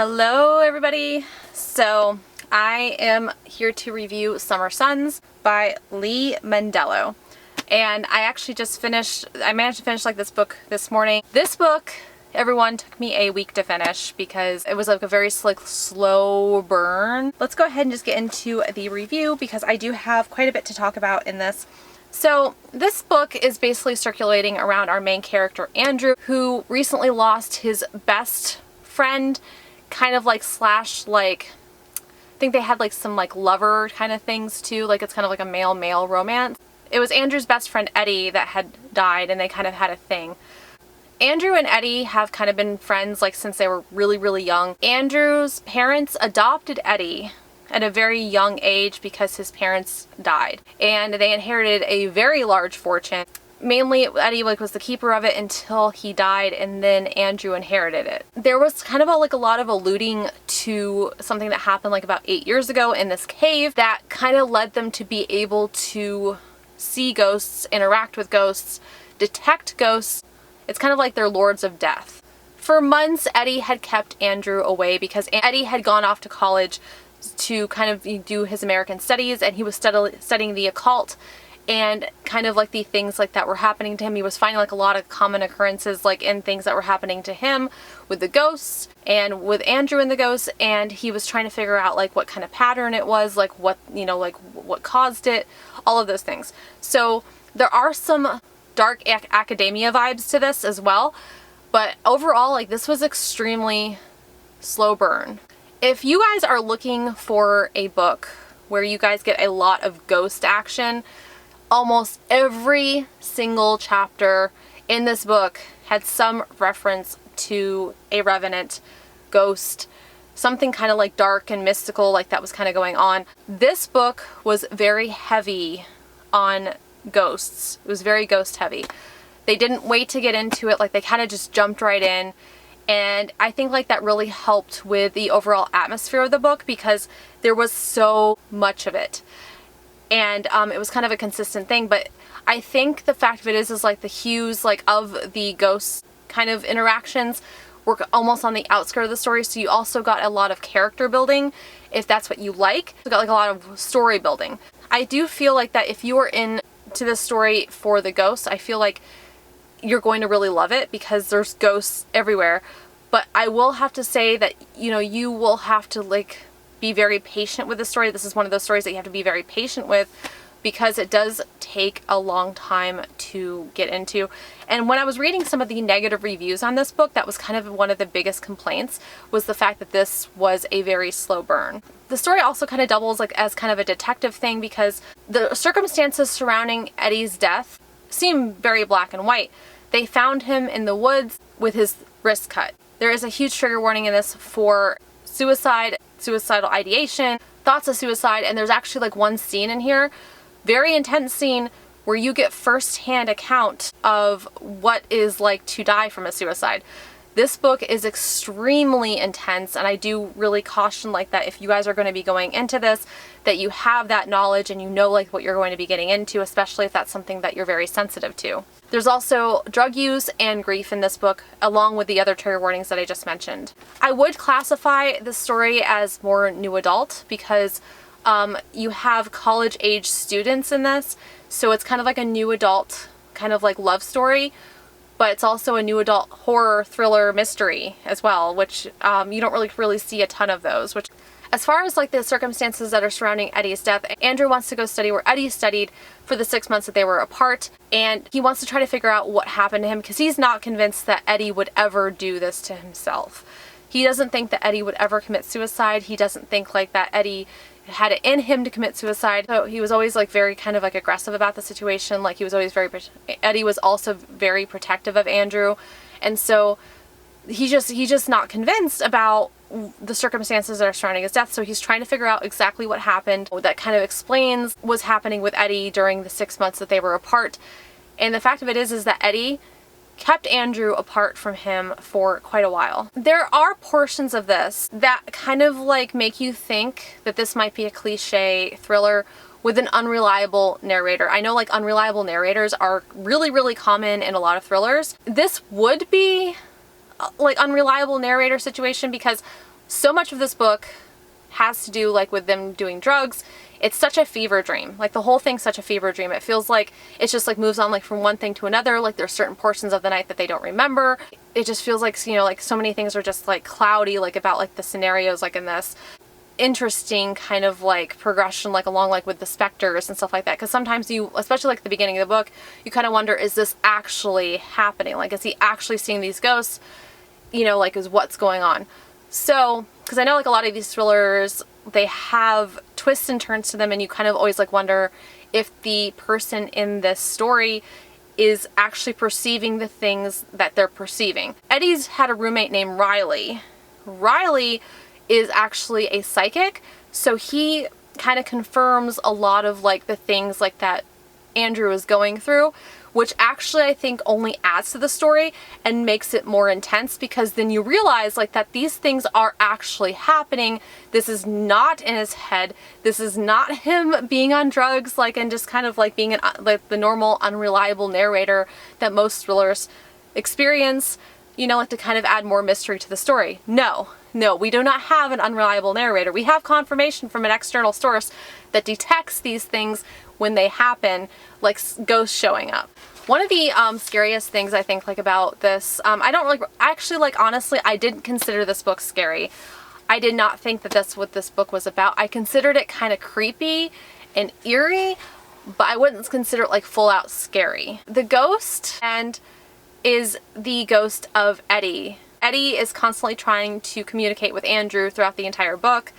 Hello everybody! So I am here to review Summersons by Lee Mendello. And I actually I managed to finish this book this morning. This book, everyone, took me a week to finish because it was a very slow burn. Let's go ahead and just get into the review because I do have quite a bit to talk about in this. So this book is basically circulating around our main character Andrew, who recently lost his best friend, kind of I think they had some lover kind of things too, it's kind of like a male-male romance. It was Andrew's best friend Eddie that had died, and they kind of had a thing. Andrew and Eddie have kind of been friends since they were really young. Andrew's parents adopted Eddie at a very young age because his parents died, and they inherited a very large fortune. Mainly Eddie was the keeper of it until he died, and then Andrew inherited it. There was kind of a lot of alluding to something that happened about 8 years ago in this cave that kind of led them to be able to see ghosts, interact with ghosts, detect ghosts. It's kind of like they're lords of death. For months, Eddie had kept Andrew away because Eddie had gone off to college to kind of do his American studies, and he was studying the occult and kind of the things that were happening to him. He was finding a lot of common occurrences in things that were happening to him with the ghosts and with Andrew and the ghosts, and he was trying to figure out what kind of pattern it was, what caused it, all of those things. So there are some dark academia vibes to this as well, but overall this was extremely slow burn. If you guys are looking for a book where you guys get a lot of ghost action, almost every single chapter in this book had some reference to a revenant, ghost, something kind of dark and mystical that was kind of going on. This book was very heavy on ghosts. It was very ghost heavy. They didn't wait to get into it, they kind of just jumped right in. And I think that really helped with the overall atmosphere of the book because there was so much of it. And it was kind of a consistent thing, but I think the fact of it is the hues of the ghost kind of interactions were almost on the outskirts of the story, so you also got a lot of character building if that's what you like. You got a lot of story building. I do feel that if you are into this story for the ghosts, I feel you're going to really love it because there's ghosts everywhere. But I will have to say that you will have to be very patient with the story. This is one of those stories that you have to be very patient with because it does take a long time to get into. And when I was reading some of the negative reviews on this book, that was kind of one of the biggest complaints, was the fact that this was a very slow burn. The story also kind of doubles as kind of a detective thing because the circumstances surrounding Eddie's death seem very black and white. They found him in the woods with his wrist cut. There is a huge trigger warning in this for suicide, suicidal ideation, thoughts of suicide, and there's actually one scene in here, very intense scene, where you get first-hand account of what is to die from a suicide. This book is extremely intense, and I do really caution that if you guys are going to be going into this, that you have that knowledge and you know what you're going to be getting into, especially if that's something that you're very sensitive to. There's also drug use and grief in this book, along with the other trigger warnings that I just mentioned. I would classify this story as more new adult because you have college-age students in this, so it's kind of a new adult kind of love story, but it's also a new adult horror, thriller, mystery as well, which you don't really see a ton of those. Which, as far as the circumstances that are surrounding Eddie's death, Andrew wants to go study where Eddie studied for the 6 months that they were apart, and he wants to try to figure out what happened to him because he's not convinced that Eddie would ever do this to himself. He doesn't think that Eddie would ever commit suicide. He doesn't think that Eddie had it in him to commit suicide. So he was always very kind of aggressive about the situation. He was always Eddie was also very protective of Andrew, and so he's just not convinced about the circumstances that are surrounding his death. So he's trying to figure out exactly what happened. That kind of explains what was happening with Eddie during the 6 months that they were apart. And the fact of it is that Eddie kept Andrew apart from him for quite a while. There are portions of this that kind of make you think that this might be a cliche thriller with an unreliable narrator. I know unreliable narrators are really common in a lot of thrillers. This would be unreliable narrator situation because So much of this book has to do like with them doing drugs. It's such a fever dream. Like the whole thing's such a fever dream. It feels like it's just like moves on like from one thing to another. Like there's certain portions of the night that they don't remember. It just feels like, you know, like so many things are just like cloudy, like about like the scenarios like in this. Interesting kind of like progression like along like with the specters and stuff like that, because sometimes you, especially like at the beginning of the book, you kind of wonder, is this actually happening? Like is he actually seeing these ghosts? You know, like is what's going on? So because I know like a lot of these thrillers, they have twists and turns to them, and you kind of always like wonder if the person in this story is actually perceiving the things that they're perceiving. Eddie's had a roommate named Riley. Riley is actually a psychic, so he kind of confirms a lot of like the things like that Andrew is going through, which actually I think only adds to the story and makes it more intense, because then you realize like that these things are actually happening. This is not in his head. This is not him being on drugs like and just kind of like being like the normal unreliable narrator that most thrillers experience, you know, like to kind of add more mystery to the story. No, we do not have an unreliable narrator. We have confirmation from an external source that detects these things when they happen, like ghosts showing up. One of the scariest things I think like about this, I don't like, actually like honestly, I didn't consider this book scary. I did not think that that's what this book was about. I considered it kind of creepy and eerie, but I wouldn't consider it like full out scary. The ghost and is the ghost of Eddie. Eddie is constantly trying to communicate with Andrew throughout the entire book,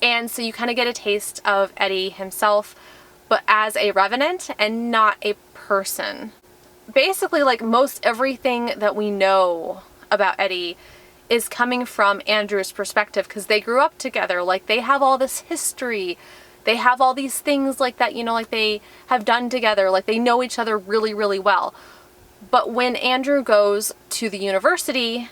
and so you kind of get a taste of Eddie himself, but as a revenant and not a person. Basically, like most everything that we know about Eddie is coming from Andrew's perspective, because they grew up together. Like they have all this history. They have all these things like that, you know, like they have done together. Like they know each other really, really well. But when Andrew goes to the university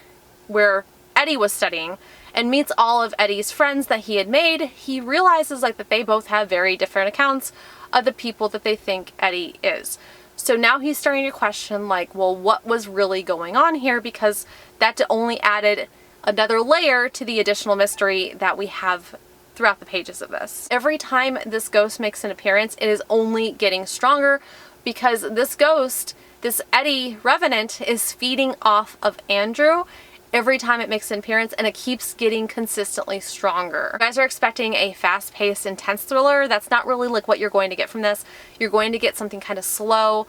where Eddie was studying and meets all of Eddie's friends that he had made, he realizes like that they both have very different accounts of the people that they think Eddie is. So now he's starting to question like, well, what was really going on here? Because that only added another layer to the additional mystery that we have throughout the pages of this. Every time this ghost makes an appearance, it is only getting stronger, because this ghost, this Eddie Revenant, is feeding off of Andrew every time it makes an appearance, and it keeps getting consistently stronger. If you guys are expecting a fast-paced, intense thriller, that's not really like what you're going to get from this. You're going to get something kind of slow,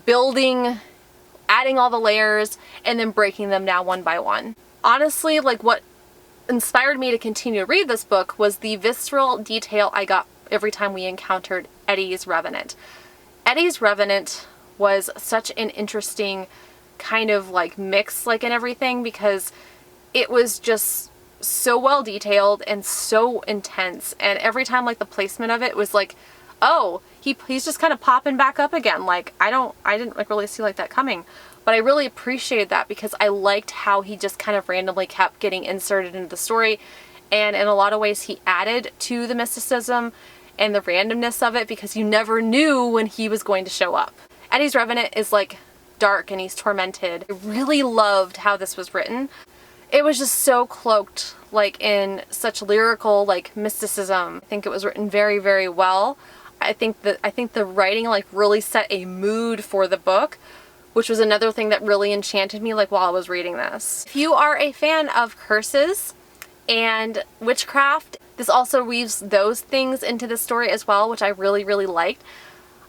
building, adding all the layers, and then breaking them down one by one. Honestly, like what inspired me to continue to read this book was the visceral detail I got every time we encountered Eddie's Revenant. Eddie's Revenant was such an interesting kind of like mix like and everything, because it was just so well detailed and so intense, and every time like the placement of it was like, oh, he's just kind of popping back up again. Like I didn't like really see like that coming, but I really appreciated that, because I liked how he just kind of randomly kept getting inserted into the story, and in a lot of ways he added to the mysticism and the randomness of it, because you never knew when he was going to show up. Eddie's Revenant is like dark and he's tormented. I really loved how this was written. It was just so cloaked like in such lyrical like mysticism. I think it was written very, very well. I think the writing like really set a mood for the book, which was another thing that really enchanted me like while I was reading this. If you are a fan of curses and witchcraft, this also weaves those things into the story as well, which I really, really liked.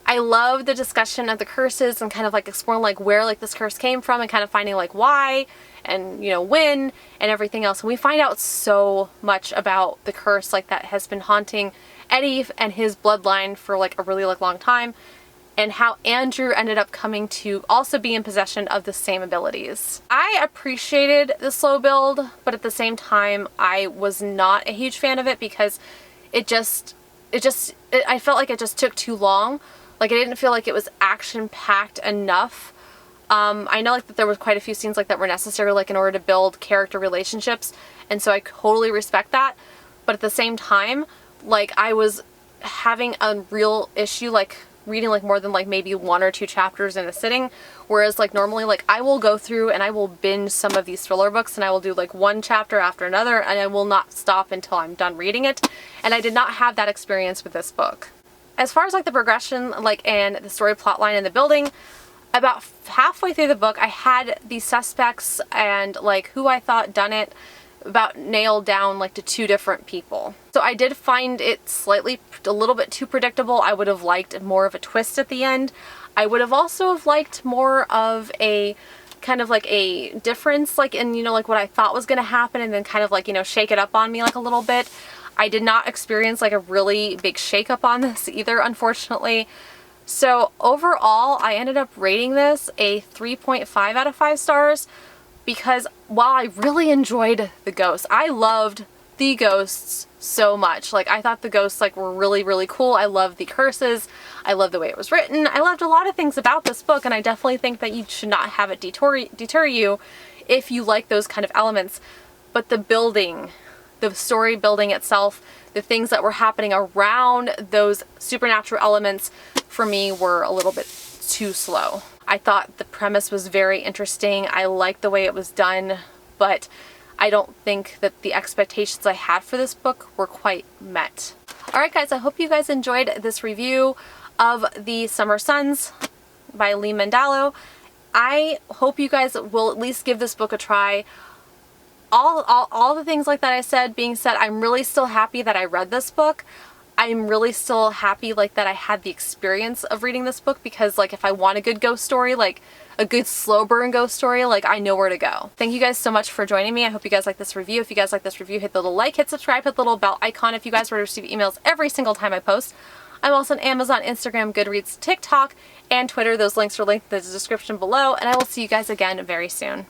I love the discussion of the curses and kind of like exploring like where like this curse came from and kind of finding like why and, you know, when and everything else. And we find out so much about the curse like that has been haunting Eddie and his bloodline for like a really like long time, and how Andrew ended up coming to also be in possession of the same abilities. I appreciated the slow build, but at the same time I was not a huge fan of it, because I felt like it just took too long. Like I didn't feel like it was action-packed enough. I know like that there was quite a few scenes like that were necessary like in order to build character relationships, and so I totally respect that. But at the same time, like I was having a real issue like reading like more than like maybe 1 or 2 chapters in a sitting, whereas like normally like I will go through and I will binge some of these thriller books, and I will do like one chapter after another, and I will not stop until I'm done reading it, and I did not have that experience with this book. As far as like the progression like and the story plot line and the building, about halfway through the book I had the suspects and like who I thought done it about nailed down like to 2 different people. So I did find it a little bit too predictable. I would have liked more of a twist at the end. I would have also have liked more of a kind of like a difference like in, you know, like what I thought was going to happen, and then kind of like, you know, shake it up on me like a little bit. I did not experience like a really big shake up on this either, unfortunately. So overall, I ended up rating this a 3.5 out of 5 stars. Because while I really enjoyed the ghosts, I loved the ghosts so much. Like, I thought the ghosts like were really, really cool. I loved the curses. I loved the way it was written. I loved a lot of things about this book, and I definitely think that you should not have it deter you if you like those kind of elements. But the building, the story building itself, the things that were happening around those supernatural elements, for me were a little bit too slow. I thought the premise was very interesting. I liked the way it was done, but I don't think that the expectations I had for this book were quite met. Alright guys, I hope you guys enjoyed this review of The Summer Sons by Lee Mendello. I hope you guys will at least give this book a try. All the things like that I said being said, I'm really still happy that I read this book. I'm really still happy like that I had the experience of reading this book, because like if I want a good ghost story, like a good slow burn ghost story, like I know where to go. Thank you guys so much for joining me. I hope you guys like this review. If you guys like this review, hit the little like, hit subscribe, hit the little bell icon if you guys were to receive emails every single time I post. I'm also on Amazon, Instagram, Goodreads, TikTok, and Twitter. Those links are linked in the description below, and I will see you guys again very soon.